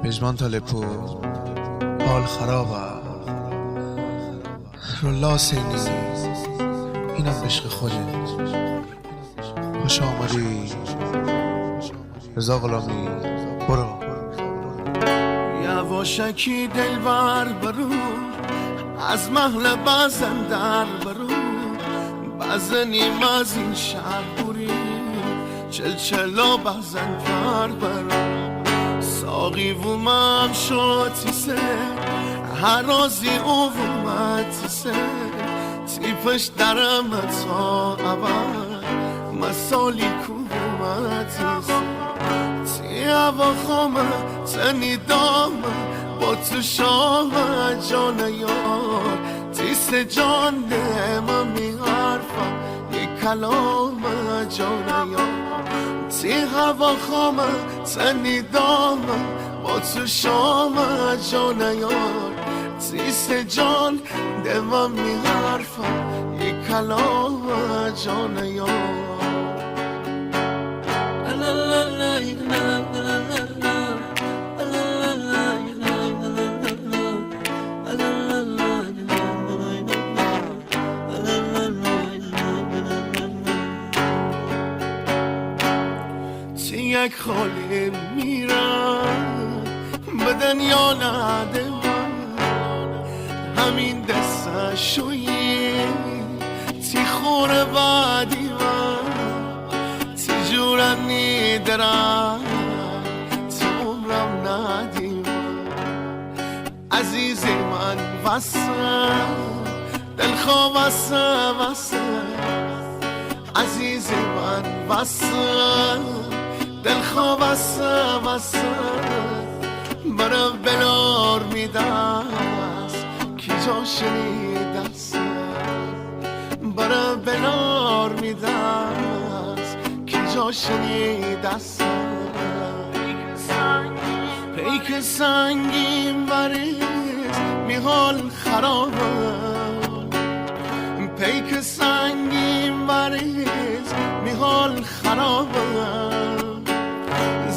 پژمان تالپور حال خرابه رولا حسینی اینم عشق خودت خوش آمدی رضا غلامی برو یواشکی دلبر برو از محل بزن در برو بزنیم از این شهر بوری چلچلا بزن پر برو ساقی و من شاتیسه هر رازی او و متیسه تیپش درم تا اول مسالی کو و متیسه تی هوا خامه تنی دامه با تو شامه جان یار تیس جان نمه میحرفم یک کلام جان یار تی هوا خامه تنی دامه با تو شامه جان یار تیس جان نمه میحرفم یک کلام جان یار یک خالی میرم به دنیا نده همین دسته شویی تی خوره بعدی من تی جورم نیدرم تی عمرم ندیم عزیز من واسه دلخواه واسه عزیز من واسه دلخواه واسه برا بلار میدست کی جا شنیدست برا بلار میدست کی جا شنیدست پیک سنگین بریز میحال خرابه پیک سنگین بریز میحال خرابه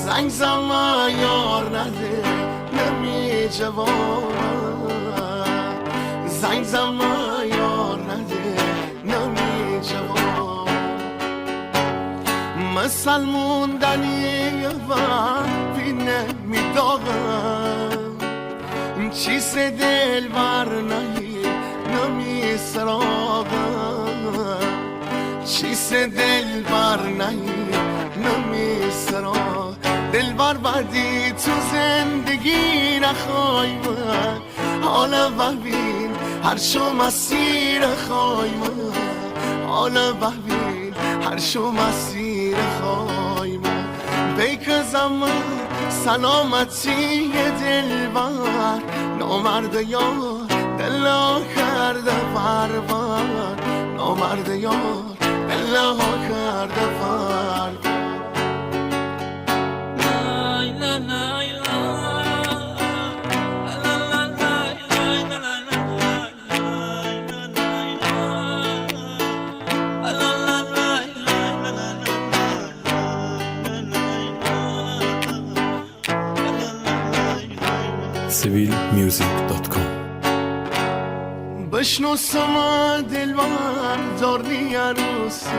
زنگ زمان یار نده نمی جواب زنگ زمان یار نده نمی جواب مثل موندنی و بینه می داغم چیز دل بر نهی نمی سراغم چیز دل بر نهی نمی سراغم دل بر بدی تو زندگی نخوای من حالا ببین هر شو مسیر خوای من حالا ببین هر شو مسیر خوای من بیک زمان سلامتی دل بر نامرد یار دلا کرده بربر نامرد یار دلا کرده بربر civilmusic.com بشنو سما دلبر دارنی عروسی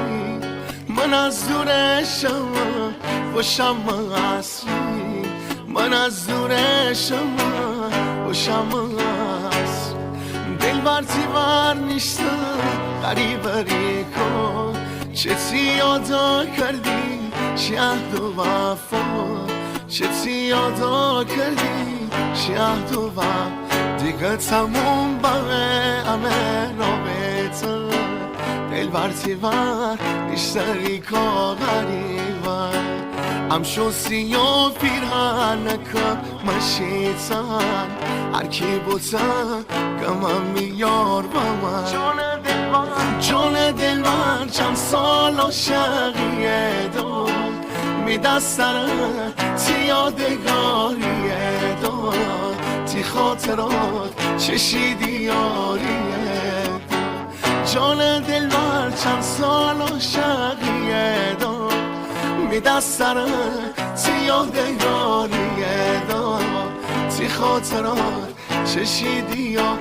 من از دورشم باشم اصلی من از دورشم باشم اصلی دلبر تیبر نیستم غریبری کن چه تی یادا کردی شهد و وفا چه تی یادا کردی شهد و وفا دیگه تموم بره همه رابطه دلبر تیبر بیشتری که غریبه هم شوسی و پیرهنکه مشیتن هر کی بودن گمم میار با من جان دلبر چند سال عاشقیه دو میدستره تی یادگاریه دو تی خاطرات چشیدی یاریه جان دلبر چند سال عاشقیه دو میدستره تی یادگاریه دو خاطرات چشیدی یا